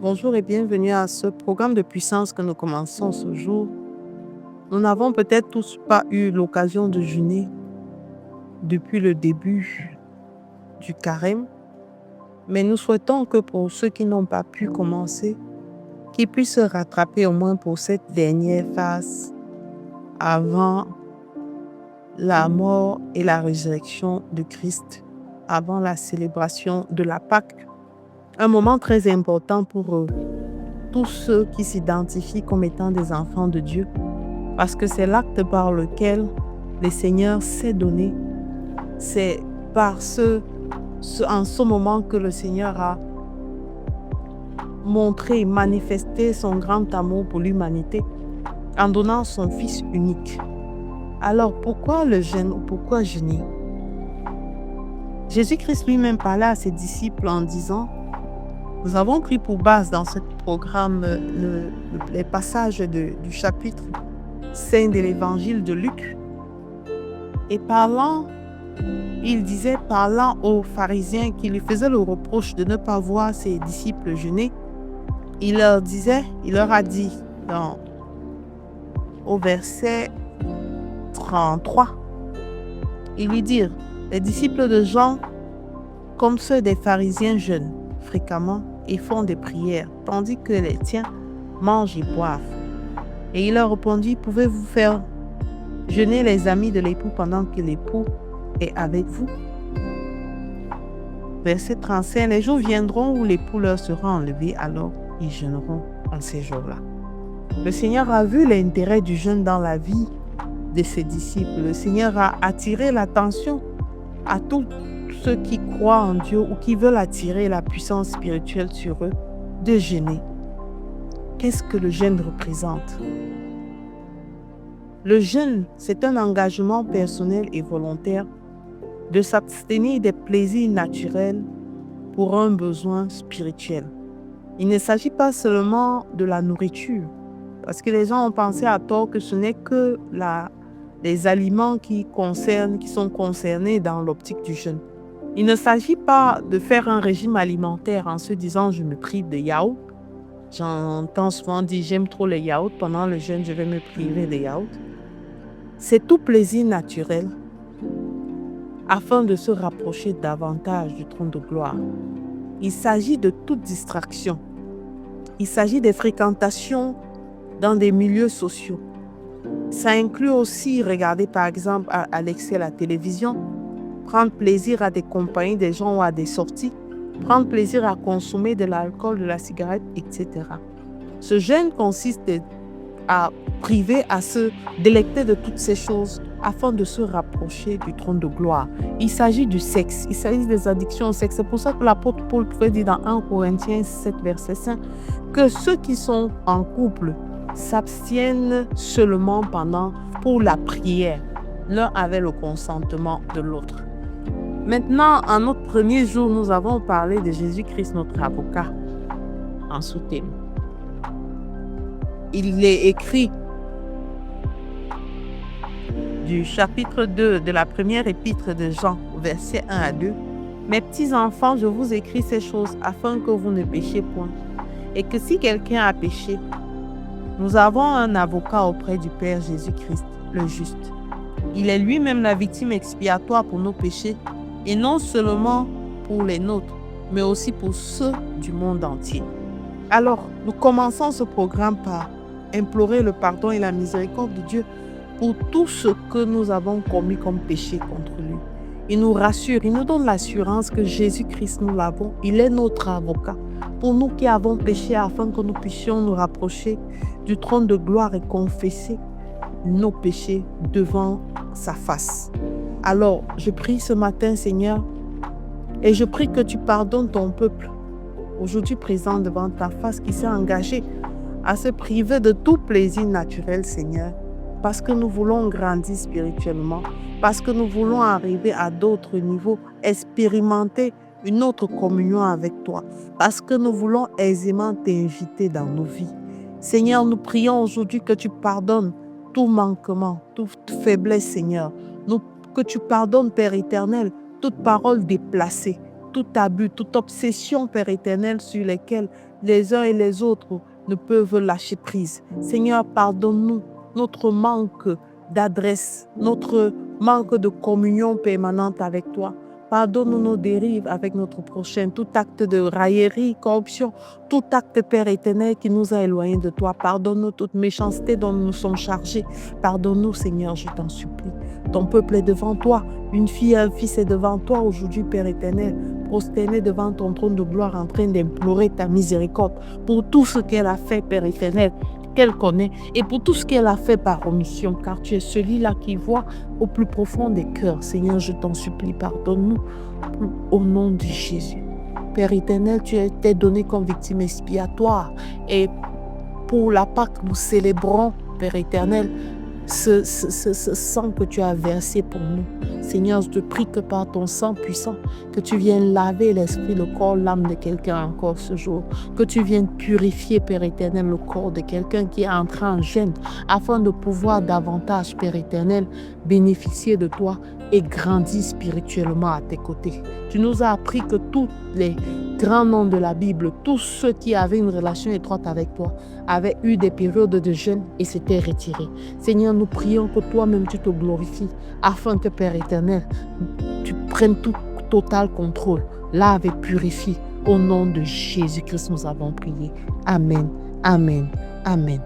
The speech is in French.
Bonjour et bienvenue à ce programme de puissance que nous commençons ce jour. Nous n'avons peut-être tous pas eu l'occasion de jeûner depuis le début du carême, mais nous souhaitons que pour ceux qui n'ont pas pu commencer, qu'ils puissent se rattraper au moins pour cette dernière phase avant la mort et la résurrection de Christ, avant la célébration de la Pâque. Un moment très important pour tous ceux qui s'identifient comme étant des enfants de Dieu, parce que c'est l'acte par lequel le Seigneur s'est donné. C'est en ce moment que le Seigneur a montré, manifesté son grand amour pour l'humanité en donnant son Fils unique. Alors pourquoi le jeûne ou pourquoi jeûner? Jésus-Christ lui-même parlait à ses disciples en disant: nous avons pris pour base dans ce programme les passages du chapitre 5 de l'évangile de Luc. Et il disait, parlant aux pharisiens qui lui faisaient le reproche de ne pas voir ses disciples jeûner, il leur a dit au verset 33, il lui dit: les disciples de Jean, comme ceux des pharisiens, jeûnent fréquemment et font des prières, tandis que les tiens mangent et boivent. Et il leur répondit: pouvez-vous faire jeûner les amis de l'époux pendant que l'époux est avec vous? Verset 35, les jours viendront où l'époux leur sera enlevé, alors ils jeûneront en ces jours-là. Le Seigneur a vu l'intérêt du jeûne dans la vie de ses disciples. Le Seigneur a attiré l'attention à tous ceux qui croient en Dieu ou qui veulent attirer la puissance spirituelle sur eux de jeûner. Qu'est-ce que le jeûne représente? Le jeûne, c'est un engagement personnel et volontaire de s'abstenir des plaisirs naturels pour un besoin spirituel. Il ne s'agit pas seulement de la nourriture, parce que les gens ont pensé à tort que ce n'est que les aliments qui sont concernés dans l'optique du jeûne. Il ne s'agit pas de faire un régime alimentaire en se disant: je me prive de yaourt. J'entends souvent dire: j'aime trop les yaourts, pendant le jeûne je vais me priver des yaourts. C'est tout plaisir naturel afin de se rapprocher davantage du trône de gloire. Il s'agit de toute distraction. Il s'agit des fréquentations dans des milieux sociaux. Ça inclut aussi regarder par exemple à l'excès la télévision, prendre plaisir à des compagnies des gens ou à des sorties, prendre plaisir à consommer de l'alcool, de la cigarette, etc. Ce jeûne consiste à priver, à se délecter de toutes ces choses afin de se rapprocher du trône de gloire. Il s'agit du sexe, il s'agit des addictions au sexe. C'est pour ça que l'apôtre Paul pouvait dire dans 1 Corinthiens 7, verset 5, que ceux qui sont en couple s'abstiennent seulement pour la prière, l'un avec le consentement de l'autre. Maintenant, en notre premier jour, nous avons parlé de Jésus-Christ, notre avocat, en sous-thème. Il est écrit du chapitre 2 de la première épître de Jean, versets 1 à 2. Mes petits enfants, je vous écris ces choses afin que vous ne péchiez point. Et que si quelqu'un a péché, nous avons un avocat auprès du Père, Jésus-Christ, le juste. Il est lui-même la victime expiatoire pour nos péchés, et non seulement pour les nôtres, mais aussi pour ceux du monde entier. Alors, nous commençons ce programme par implorer le pardon et la miséricorde de Dieu pour tout ce que nous avons commis comme péché contre lui. Il nous rassure, il nous donne l'assurance que Jésus-Christ, nous l'avons, il est notre avocat. Pour nous qui avons péché, afin que nous puissions nous rapprocher du trône de gloire et confesser nos péchés devant sa face. Alors, je prie ce matin, Seigneur, et je prie que tu pardonnes ton peuple, aujourd'hui présent devant ta face, qui s'est engagé à se priver de tout plaisir naturel, Seigneur, parce que nous voulons grandir spirituellement, parce que nous voulons arriver à d'autres niveaux, expérimenter une autre communion avec toi, parce que nous voulons aisément t'inviter dans nos vies. Seigneur, nous prions aujourd'hui que tu pardonnes tout manquement, toute faiblesse, Seigneur. Que tu pardonnes, Père éternel, toute parole déplacée, tout abus, toute obsession, Père éternel, sur lesquelles les uns et les autres ne peuvent lâcher prise. Seigneur, pardonne-nous notre manque d'adresse, notre manque de communion permanente avec toi. Pardonne-nous nos dérives avec notre prochain, tout acte de raillerie, corruption, tout acte, Père éternel, qui nous a éloignés de toi. Pardonne-nous toute méchanceté dont nous sommes chargés. Pardonne-nous, Seigneur, je t'en supplie. Ton peuple est devant toi. Une fille et un fils est devant toi aujourd'hui, Père éternel, prosterné devant ton trône de gloire en train d'implorer ta miséricorde pour tout ce qu'elle a fait, Père éternel, qu'elle connaît, et pour tout ce qu'elle a fait par omission, car tu es celui-là qui voit au plus profond des cœurs. Seigneur, je t'en supplie, pardonne-nous au nom de Jésus. Père éternel, tu t'es donné comme victime expiatoire, et pour la Pâque, nous célébrons, Père éternel, ce sang que tu as versé pour nous. Seigneur, je te prie que par ton sang puissant, que tu viennes laver l'esprit, le corps, l'âme de quelqu'un encore ce jour. Que tu viennes purifier, Père éternel, le corps de quelqu'un qui est entré en gêne, afin de pouvoir davantage, Père éternel, bénéficier de toi et grandir spirituellement à tes côtés. Tu nous as appris que tous les grands noms de la Bible, tous ceux qui avaient une relation étroite avec toi, avaient eu des périodes de jeûne et s'étaient retirés. Seigneur, nous prions que toi-même tu te glorifies, afin que, Père éternel, tu prennes tout total contrôle. Lave et purifie. Au nom de Jésus-Christ, nous avons prié. Amen. Amen. Amen.